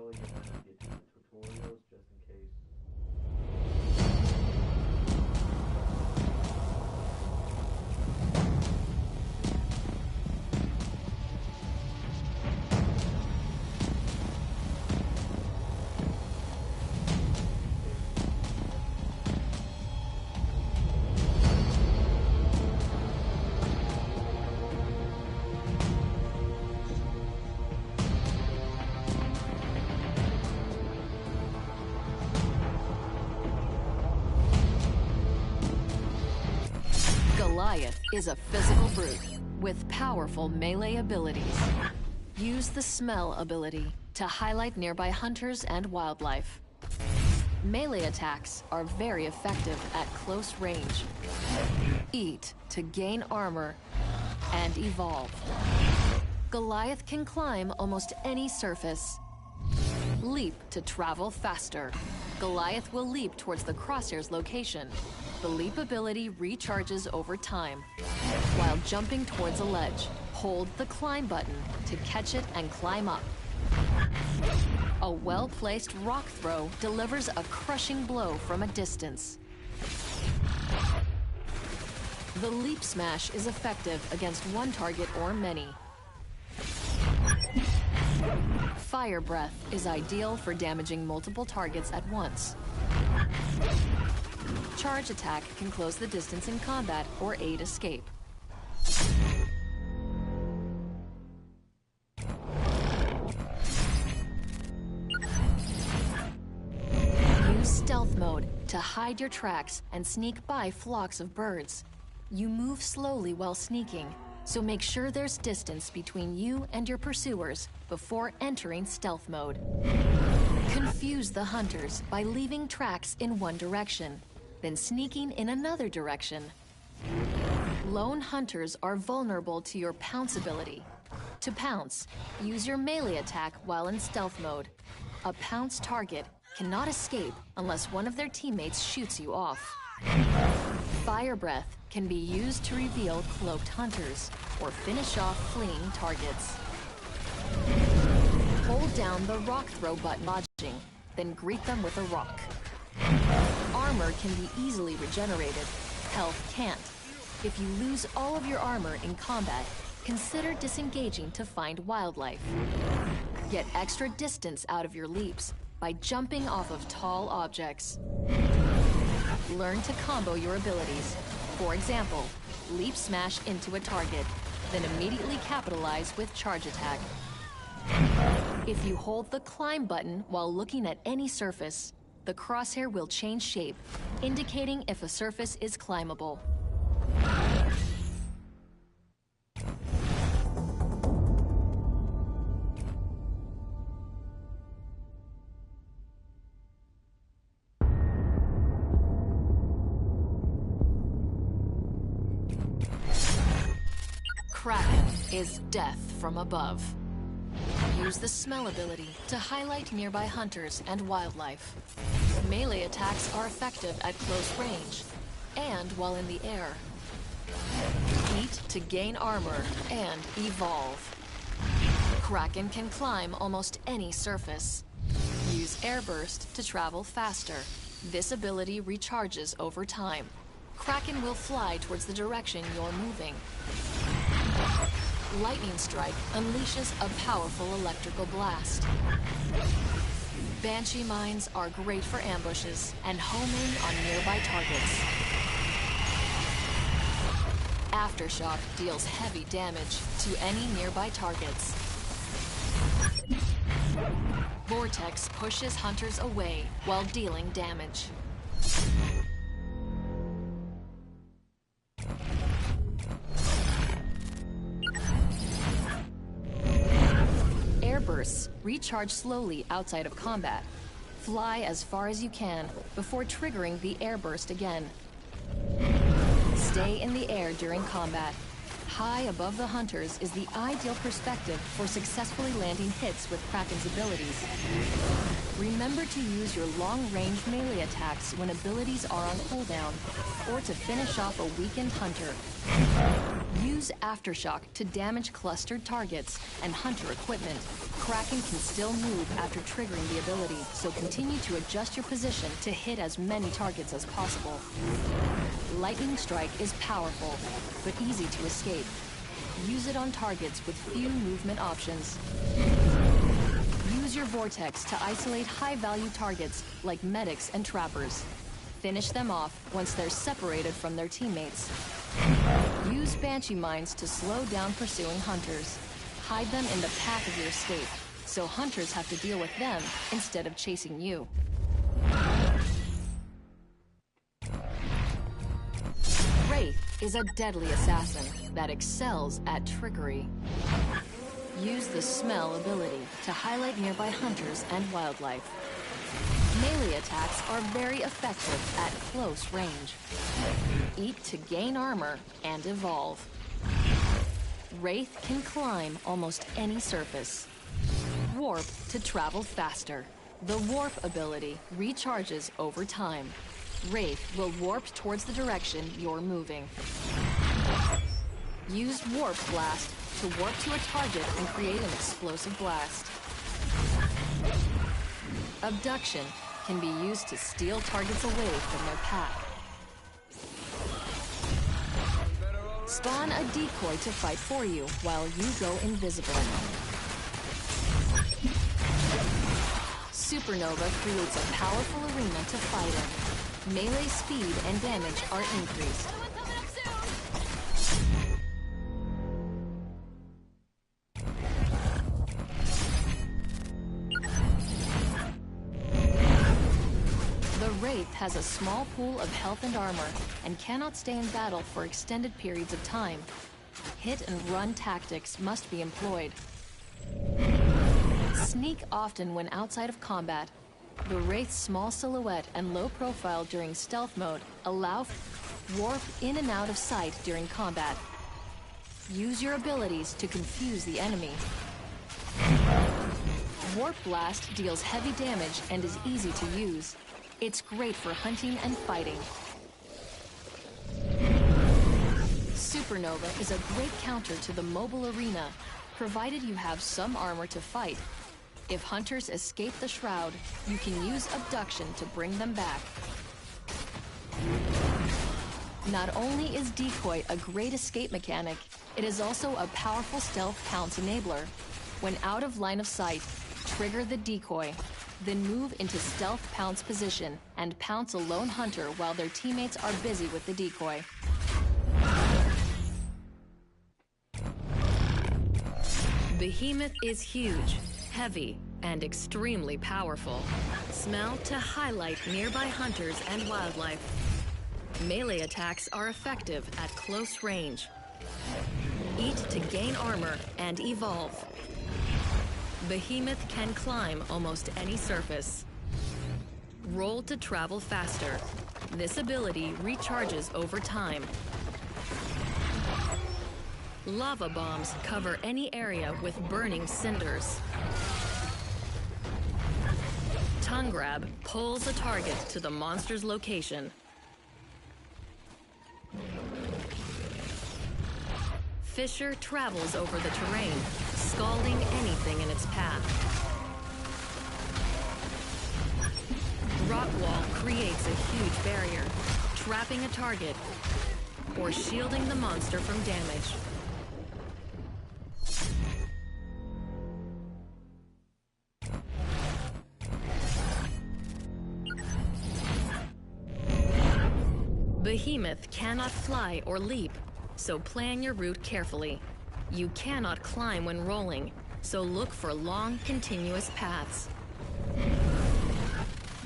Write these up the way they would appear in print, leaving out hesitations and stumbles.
tutorial, you might not get to the tutorials just in case. Goliath is a physical brute with powerful melee abilities. Use the smell ability to highlight nearby hunters and wildlife. Melee attacks are very effective at close range. Eat to gain armor and evolve. Goliath can climb almost any surface. Leap to travel faster. Goliath will leap towards the crosshair's location. The leap ability recharges over time. While jumping towards a ledge, hold the climb button to catch it and climb up. A well-placed rock throw delivers a crushing blow from a distance. The leap smash is effective against one target or many. Fire breath is ideal for damaging multiple targets at once. Charge attack can close the distance in combat or aid escape. Use stealth mode to hide your tracks and sneak by flocks of birds. You move slowly while sneaking, so make sure there's distance between you and your pursuers before entering stealth mode. Confuse the hunters by leaving tracks in one direction, then sneaking in another direction. Lone hunters are vulnerable to your pounce ability. To pounce, use your melee attack while in stealth mode. A pounce target cannot escape unless one of their teammates shoots you off. Fire breath can be used to reveal cloaked hunters or finish off fleeing targets. Hold down the rock throw button, dodging, then greet them with a rock. Armor can be easily regenerated. Health can't. If you lose all of your armor in combat, consider disengaging to find wildlife. Get extra distance out of your leaps by jumping off of tall objects. Learn to combo your abilities. For example, leap smash into a target, then immediately capitalize with charge attack. If you hold the climb button while looking at any surface, the crosshair will change shape, indicating if a surface is climbable. Kraken is death from above. Use the smell ability to highlight nearby hunters and wildlife. Melee attacks are effective at close range and while in the air. Eat to gain armor and evolve. Kraken can climb almost any surface. Use Airburst to travel faster. This ability recharges over time. Kraken will fly towards the direction you're moving. Lightning Strike unleashes a powerful electrical blast. Banshee mines are great for ambushes and homing on nearby targets. Aftershock deals heavy damage to any nearby targets. Vortex pushes hunters away while dealing damage. Airbursts recharge slowly outside of combat. Fly as far as you can before triggering the airburst again. Stay in the air during combat. high above the hunters is the ideal perspective for successfully landing hits with Kraken's abilities. Remember to use your long-range melee attacks when abilities are on cooldown, or to finish off a weakened hunter. Use Aftershock to damage clustered targets and hunter equipment. Kraken can still move after triggering the ability, so continue to adjust your position to hit as many targets as possible. Lightning Strike is powerful, but easy to escape. Use it on targets with few movement options. Use your Vortex to isolate high-value targets like medics and trappers. Finish them off once they're separated from their teammates. Use Banshee Mines to slow down pursuing hunters. Hide them in the path of your escape, so hunters have to deal with them instead of chasing you. Wraith is a deadly assassin that excels at trickery. Use the Smell ability to highlight nearby hunters and wildlife. Melee attacks are very effective at close range. Eat to gain armor and evolve. Wraith can climb almost any surface. Warp to travel faster. The Warp ability recharges over time. Wraith will warp towards the direction you're moving. Use Warp Blast to warp to a target and create an explosive blast. Abduction can be used to steal targets away from their path. Spawn a decoy to fight for you while you go invisible. Supernova creates a powerful arena to fight in. Melee speed and damage are increased. The Wraith has a small pool of health and armor and cannot stay in battle for extended periods of time. Hit and run tactics must be employed. Sneak often when outside of combat. The Wraith's small silhouette and low profile during stealth mode allow warp in and out of sight during combat. Use your abilities to confuse the enemy. Warp Blast deals heavy damage and is easy to use. It's great for hunting and fighting. Supernova is a great counter to the mobile arena, provided you have some armor to fight. If hunters escape the shroud, you can use abduction to bring them back. Not only is Decoy a great escape mechanic, it is also a powerful stealth pounce enabler. When out of line of sight, trigger the decoy, then move into stealth pounce position and pounce a lone hunter while their teammates are busy with the decoy. Behemoth is huge, heavy, and extremely powerful. Smell to highlight nearby hunters and wildlife. Melee attacks are effective at close range. Eat to gain armor and evolve. Behemoth can climb almost any surface. Roll to travel faster. This ability recharges over time. Lava bombs cover any area with burning cinders. Tongue Grab pulls a target to the monster's location. Fissure travels over the terrain, scalding anything in its path. Rock Wall creates a huge barrier, trapping a target or shielding the monster from damage. Behemoth cannot fly or leap, so plan your route carefully. You cannot climb when rolling, so look for long, continuous paths.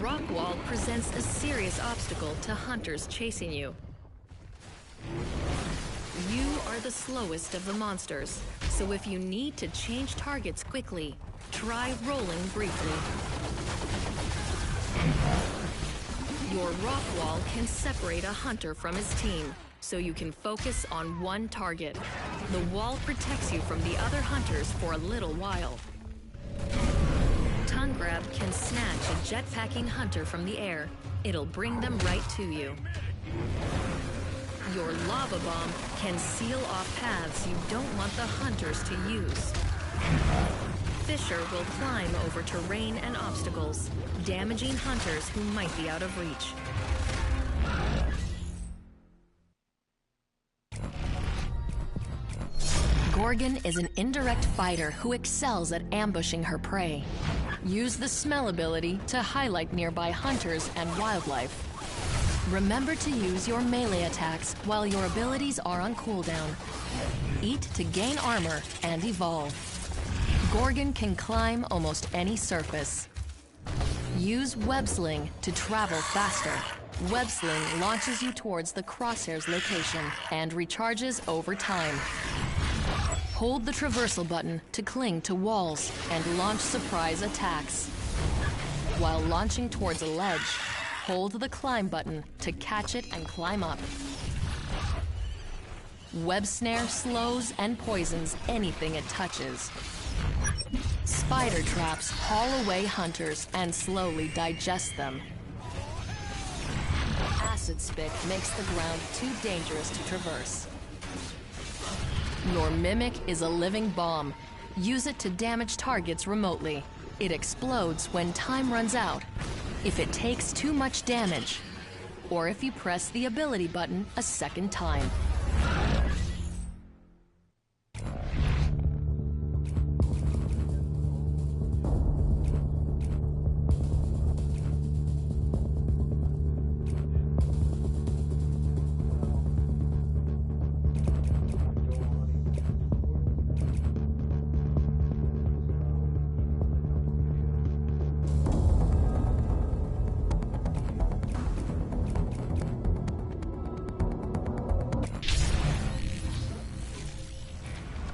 Rock Wall presents a serious obstacle to hunters chasing you. You are the slowest of the monsters, so if you need to change targets quickly, try rolling briefly. Your Rock Wall can separate a hunter from his team, so you can focus on one target. The wall protects you from the other hunters for a little while. Tongue Grab can snatch a jetpacking hunter from the air. It'll bring them right to you. Your Lava Bomb can seal off paths you don't want the hunters to use. Fisher will climb over terrain and obstacles, damaging hunters who might be out of reach. Gorgon is an indirect fighter who excels at ambushing her prey. Use the smell ability to highlight nearby hunters and wildlife. Remember to use your melee attacks while your abilities are on cooldown. Eat to gain armor and evolve. Gorgon can climb almost any surface. Use Web Sling to travel faster. Web Sling launches you towards the Crosshair's location and recharges over time. Hold the traversal button to cling to walls and launch surprise attacks. While launching towards a ledge, hold the climb button to catch it and climb up. Web Snare slows and poisons anything it touches. Spider traps haul away hunters and slowly digest them. Acid Spit makes the ground too dangerous to traverse. Your Mimic is a living bomb. Use it to damage targets remotely. It explodes when time runs out, if it takes too much damage, or if you press the ability button a second time.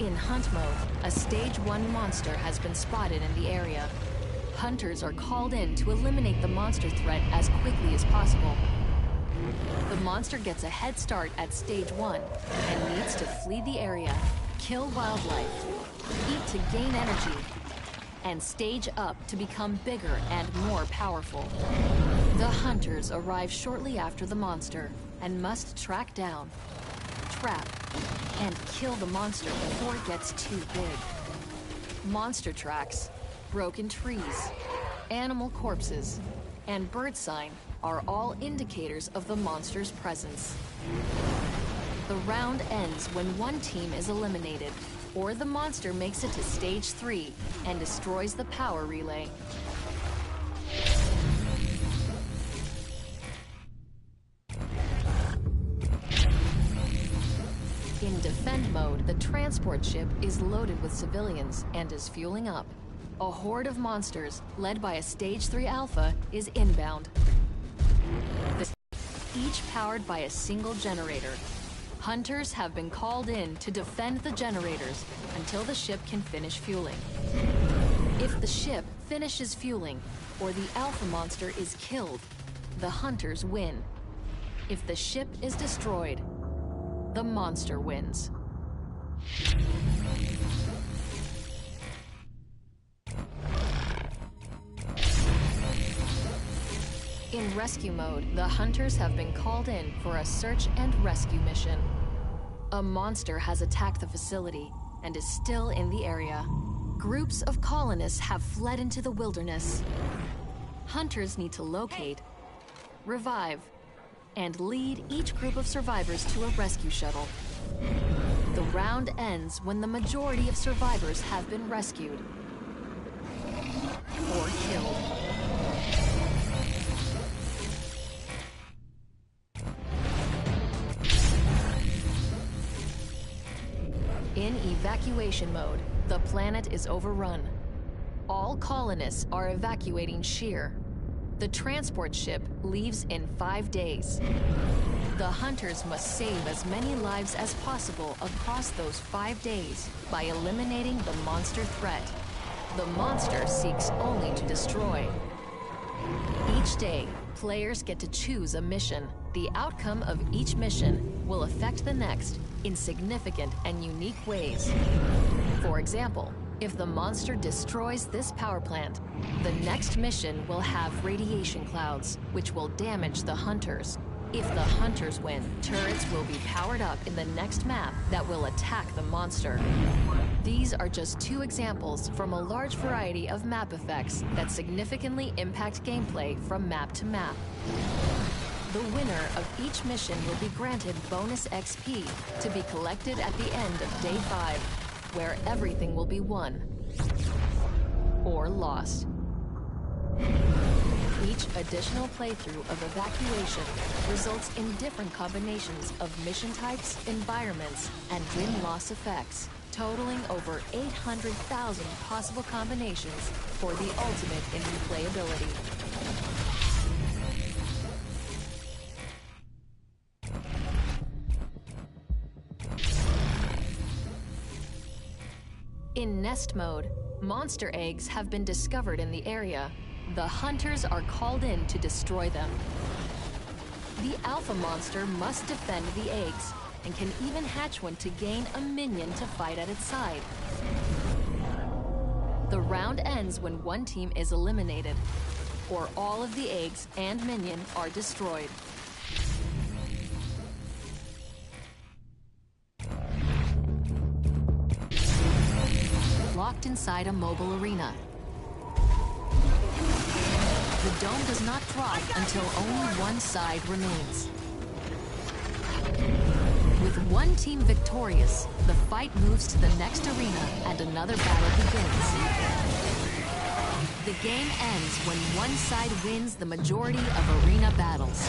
In Hunt mode, a Stage 1 monster has been spotted in the area. Hunters are called in to eliminate the monster threat as quickly as possible. The monster gets a head start at Stage 1 and needs to flee the area, kill wildlife, eat to gain energy, and stage up to become bigger and more powerful. The hunters arrive shortly after the monster and must track down, trap, and kill the monster before it gets too big. Monster tracks, broken trees, animal corpses, and bird sign are all indicators of the monster's presence. The round ends when one team is eliminated, or the monster makes it to Stage 3 and destroys the power relay. In Defend mode, the transport ship is loaded with civilians and is fueling up. A horde of monsters, led by a Stage 3 Alpha, is inbound. Each powered by a single generator. Hunters have been called in to defend the generators until the ship can finish fueling. If the ship finishes fueling, or the Alpha monster is killed, the hunters win. If the ship is destroyed, the monster wins. In rescue mode, the hunters have been called in for a search and rescue mission. A monster has attacked the facility and is still in the area. Groups of colonists have fled into the wilderness. Hunters need to locate, revive, and lead each group of survivors to a rescue shuttle. The round ends when the majority of survivors have been rescued or killed. In evacuation mode, the planet is overrun. All colonists are evacuating Sheer. The transport ship leaves in 5 days. The hunters must save as many lives as possible across those 5 days by eliminating the monster threat. The monster seeks only to destroy. Each day, players get to choose a mission. The outcome of each mission will affect the next in significant and unique ways. For example, if the monster destroys this power plant, the next mission will have radiation clouds, which will damage the hunters. If the hunters win, turrets will be powered up in the next map that will attack the monster. These are just two examples from a large variety of map effects that significantly impact gameplay from map to map. The winner of each mission will be granted bonus XP to be collected at the end of Day 5, where everything will be won or lost. Each additional playthrough of Evacuation results in different combinations of mission types, environments, and win-loss effects, totaling over 800,000 possible combinations for the ultimate in replayability. In Nest Mode, monster eggs have been discovered in the area. The hunters are called in to destroy them. The alpha monster must defend the eggs, and can even hatch one to gain a minion to fight at its side. The round ends when one team is eliminated, or all of the eggs and minion are destroyed. Locked inside a mobile arena. The dome does not drop until only one side remains. With one team victorious, the fight moves to the next arena and another battle begins. The game ends when one side wins the majority of arena battles.